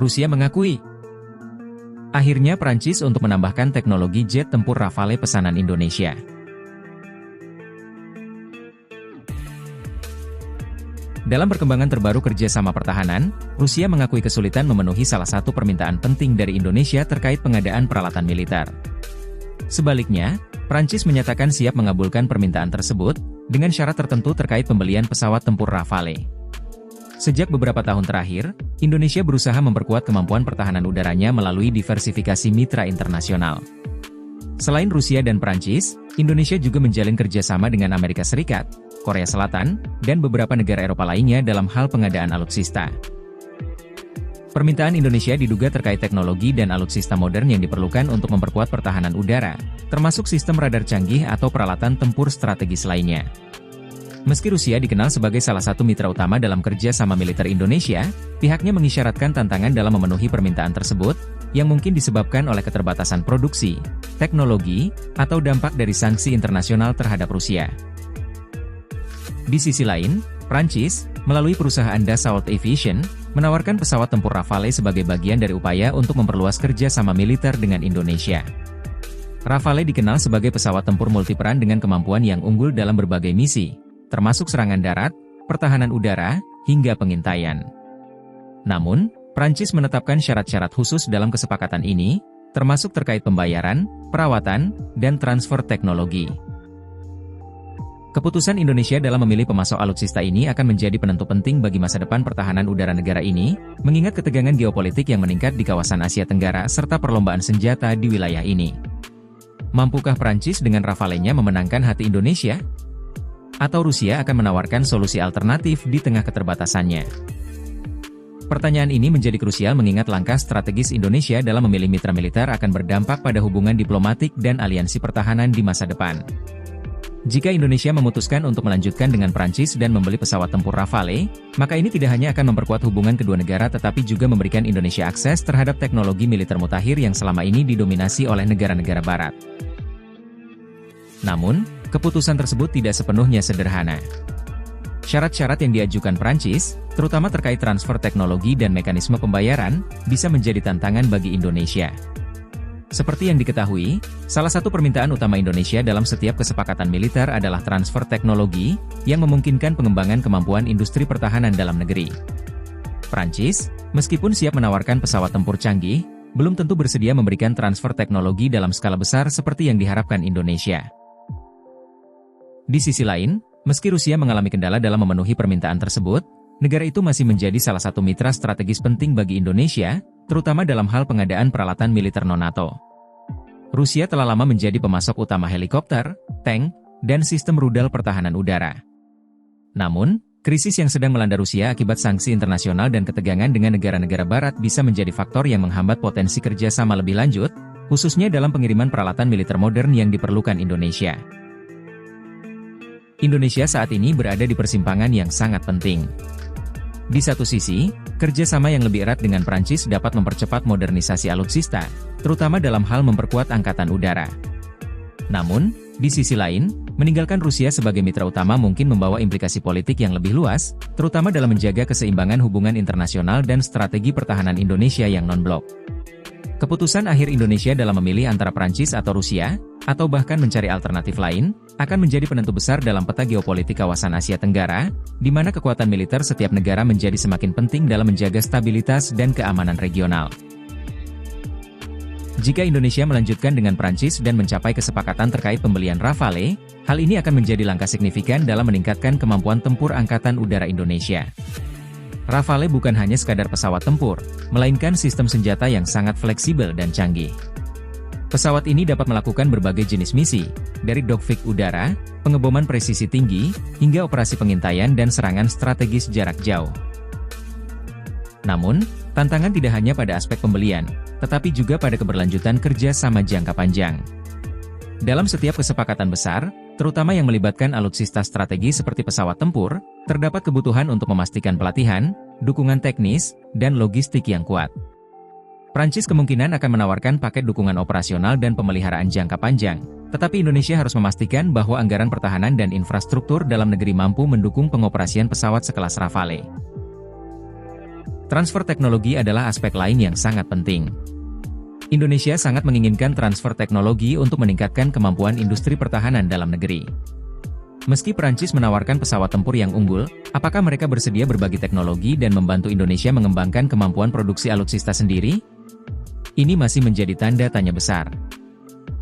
Rusia mengakui. Akhirnya Prancis untuk menambahkan teknologi jet tempur Rafale pesanan Indonesia. Dalam perkembangan terbaru kerjasama pertahanan, Rusia mengakui kesulitan memenuhi salah satu permintaan penting dari Indonesia terkait pengadaan peralatan militer. Sebaliknya, Prancis menyatakan siap mengabulkan permintaan tersebut, dengan syarat tertentu terkait pembelian pesawat tempur Rafale. Sejak beberapa tahun terakhir, Indonesia berusaha memperkuat kemampuan pertahanan udaranya melalui diversifikasi mitra internasional. Selain Rusia dan Prancis, Indonesia juga menjalin kerjasama dengan Amerika Serikat, Korea Selatan, dan beberapa negara Eropa lainnya dalam hal pengadaan alutsista. Permintaan Indonesia diduga terkait teknologi dan alutsista modern yang diperlukan untuk memperkuat pertahanan udara, termasuk sistem radar canggih atau peralatan tempur strategis lainnya. Meski Rusia dikenal sebagai salah satu mitra utama dalam kerja sama militer Indonesia, pihaknya mengisyaratkan tantangan dalam memenuhi permintaan tersebut, yang mungkin disebabkan oleh keterbatasan produksi, teknologi, atau dampak dari sanksi internasional terhadap Rusia. Di sisi lain, Prancis, melalui perusahaan Dassault Aviation, menawarkan pesawat tempur Rafale sebagai bagian dari upaya untuk memperluas kerja sama militer dengan Indonesia. Rafale dikenal sebagai pesawat tempur multiperan dengan kemampuan yang unggul dalam berbagai misi, termasuk serangan darat, pertahanan udara, hingga pengintaian. Namun, Prancis menetapkan syarat-syarat khusus dalam kesepakatan ini, termasuk terkait pembayaran, perawatan, dan transfer teknologi. Keputusan Indonesia dalam memilih pemasok alutsista ini akan menjadi penentu penting bagi masa depan pertahanan udara negara ini, mengingat ketegangan geopolitik yang meningkat di kawasan Asia Tenggara serta perlombaan senjata di wilayah ini. Mampukah Prancis dengan Rafale-nya memenangkan hati Indonesia? Atau Rusia akan menawarkan solusi alternatif di tengah keterbatasannya? Pertanyaan ini menjadi krusial mengingat langkah strategis Indonesia dalam memilih mitra militer akan berdampak pada hubungan diplomatik dan aliansi pertahanan di masa depan. Jika Indonesia memutuskan untuk melanjutkan dengan Prancis dan membeli pesawat tempur Rafale, maka ini tidak hanya akan memperkuat hubungan kedua negara tetapi juga memberikan Indonesia akses terhadap teknologi militer mutakhir yang selama ini didominasi oleh negara-negara Barat. Namun, keputusan tersebut tidak sepenuhnya sederhana. Syarat-syarat yang diajukan Prancis, terutama terkait transfer teknologi dan mekanisme pembayaran, bisa menjadi tantangan bagi Indonesia. Seperti yang diketahui, salah satu permintaan utama Indonesia dalam setiap kesepakatan militer adalah transfer teknologi, yang memungkinkan pengembangan kemampuan industri pertahanan dalam negeri. Prancis, meskipun siap menawarkan pesawat tempur canggih, belum tentu bersedia memberikan transfer teknologi dalam skala besar seperti yang diharapkan Indonesia. Di sisi lain, meski Rusia mengalami kendala dalam memenuhi permintaan tersebut, negara itu masih menjadi salah satu mitra strategis penting bagi Indonesia, terutama dalam hal pengadaan peralatan militer non-NATO. Rusia telah lama menjadi pemasok utama helikopter, tank, dan sistem rudal pertahanan udara. Namun, krisis yang sedang melanda Rusia akibat sanksi internasional dan ketegangan dengan negara-negara Barat bisa menjadi faktor yang menghambat potensi kerjasama lebih lanjut, khususnya dalam pengiriman peralatan militer modern yang diperlukan Indonesia. Indonesia saat ini berada di persimpangan yang sangat penting. Di satu sisi, kerjasama yang lebih erat dengan Prancis dapat mempercepat modernisasi alutsista, terutama dalam hal memperkuat angkatan udara. Namun, di sisi lain, meninggalkan Rusia sebagai mitra utama mungkin membawa implikasi politik yang lebih luas, terutama dalam menjaga keseimbangan hubungan internasional dan strategi pertahanan Indonesia yang non-blok. Keputusan akhir Indonesia dalam memilih antara Prancis atau Rusia, atau bahkan mencari alternatif lain, akan menjadi penentu besar dalam peta geopolitik kawasan Asia Tenggara, di mana kekuatan militer setiap negara menjadi semakin penting dalam menjaga stabilitas dan keamanan regional. Jika Indonesia melanjutkan dengan Prancis dan mencapai kesepakatan terkait pembelian Rafale, hal ini akan menjadi langkah signifikan dalam meningkatkan kemampuan tempur Angkatan Udara Indonesia. Rafale bukan hanya sekadar pesawat tempur, melainkan sistem senjata yang sangat fleksibel dan canggih. Pesawat ini dapat melakukan berbagai jenis misi, dari dogfight udara, pengeboman presisi tinggi, hingga operasi pengintaian dan serangan strategis jarak jauh. Namun, tantangan tidak hanya pada aspek pembelian, tetapi juga pada keberlanjutan kerja sama jangka panjang. Dalam setiap kesepakatan besar, terutama yang melibatkan alutsista strategi seperti pesawat tempur, terdapat kebutuhan untuk memastikan pelatihan, dukungan teknis, dan logistik yang kuat. Prancis kemungkinan akan menawarkan paket dukungan operasional dan pemeliharaan jangka panjang, tetapi Indonesia harus memastikan bahwa anggaran pertahanan dan infrastruktur dalam negeri mampu mendukung pengoperasian pesawat sekelas Rafale. Transfer teknologi adalah aspek lain yang sangat penting. Indonesia sangat menginginkan transfer teknologi untuk meningkatkan kemampuan industri pertahanan dalam negeri. Meski Perancis menawarkan pesawat tempur yang unggul, apakah mereka bersedia berbagi teknologi dan membantu Indonesia mengembangkan kemampuan produksi alutsista sendiri? Ini masih menjadi tanda tanya besar.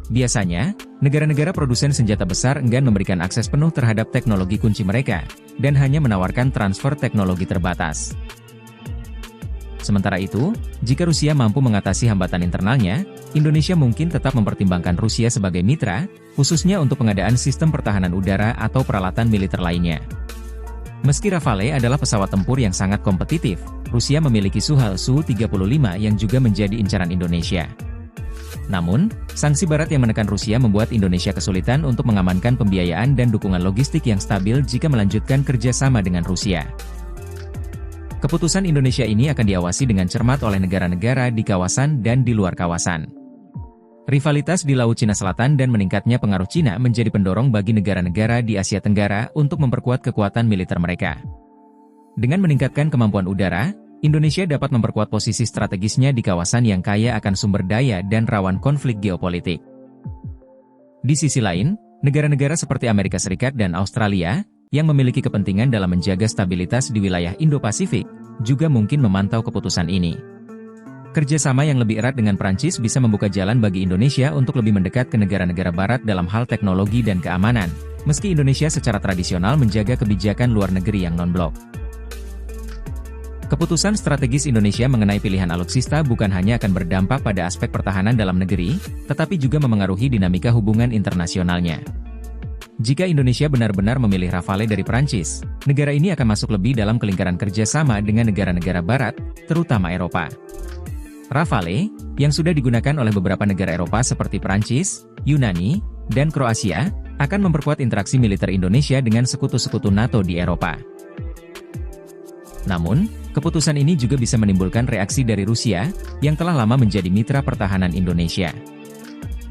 Biasanya, negara-negara produsen senjata besar enggan memberikan akses penuh terhadap teknologi kunci mereka, dan hanya menawarkan transfer teknologi terbatas. Sementara itu, jika Rusia mampu mengatasi hambatan internalnya, Indonesia mungkin tetap mempertimbangkan Rusia sebagai mitra, khususnya untuk pengadaan sistem pertahanan udara atau peralatan militer lainnya. Meski Rafale adalah pesawat tempur yang sangat kompetitif, Rusia memiliki Sukhoi Su-35 yang juga menjadi incaran Indonesia. Namun, sanksi Barat yang menekan Rusia membuat Indonesia kesulitan untuk mengamankan pembiayaan dan dukungan logistik yang stabil jika melanjutkan kerjasama dengan Rusia. Keputusan Indonesia ini akan diawasi dengan cermat oleh negara-negara di kawasan dan di luar kawasan. Rivalitas di Laut Cina Selatan dan meningkatnya pengaruh Cina menjadi pendorong bagi negara-negara di Asia Tenggara untuk memperkuat kekuatan militer mereka. Dengan meningkatkan kemampuan udara, Indonesia dapat memperkuat posisi strategisnya di kawasan yang kaya akan sumber daya dan rawan konflik geopolitik. Di sisi lain, negara-negara seperti Amerika Serikat dan Australia, yang memiliki kepentingan dalam menjaga stabilitas di wilayah Indo-Pasifik, juga mungkin memantau keputusan ini. Kerjasama yang lebih erat dengan Prancis bisa membuka jalan bagi Indonesia untuk lebih mendekat ke negara-negara Barat dalam hal teknologi dan keamanan, meski Indonesia secara tradisional menjaga kebijakan luar negeri yang non-blok. Keputusan strategis Indonesia mengenai pilihan alutsista bukan hanya akan berdampak pada aspek pertahanan dalam negeri, tetapi juga memengaruhi dinamika hubungan internasionalnya. Jika Indonesia benar-benar memilih Rafale dari Prancis, negara ini akan masuk lebih dalam lingkaran kerjasama dengan negara-negara Barat, terutama Eropa. Rafale, yang sudah digunakan oleh beberapa negara Eropa seperti Prancis, Yunani, dan Kroasia, akan memperkuat interaksi militer Indonesia dengan sekutu-sekutu NATO di Eropa. Namun, keputusan ini juga bisa menimbulkan reaksi dari Rusia, yang telah lama menjadi mitra pertahanan Indonesia.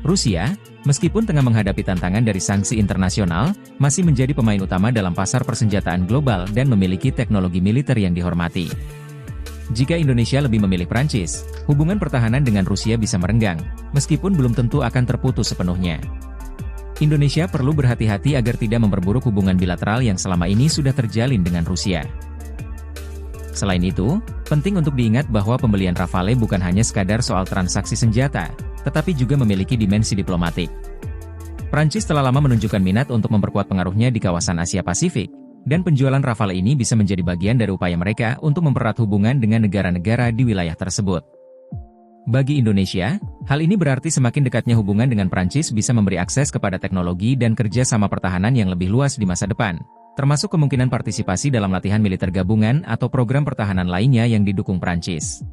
Rusia, meskipun tengah menghadapi tantangan dari sanksi internasional, masih menjadi pemain utama dalam pasar persenjataan global dan memiliki teknologi militer yang dihormati. Jika Indonesia lebih memilih Prancis, hubungan pertahanan dengan Rusia bisa merenggang, meskipun belum tentu akan terputus sepenuhnya. Indonesia perlu berhati-hati agar tidak memperburuk hubungan bilateral yang selama ini sudah terjalin dengan Rusia. Selain itu, penting untuk diingat bahwa pembelian Rafale bukan hanya sekadar soal transaksi senjata, tetapi juga memiliki dimensi diplomatik. Prancis telah lama menunjukkan minat untuk memperkuat pengaruhnya di kawasan Asia Pasifik, dan penjualan Rafale ini bisa menjadi bagian dari upaya mereka untuk mempererat hubungan dengan negara-negara di wilayah tersebut. Bagi Indonesia, hal ini berarti semakin dekatnya hubungan dengan Prancis bisa memberi akses kepada teknologi dan kerja sama pertahanan yang lebih luas di masa depan, termasuk kemungkinan partisipasi dalam latihan militer gabungan atau program pertahanan lainnya yang didukung Prancis.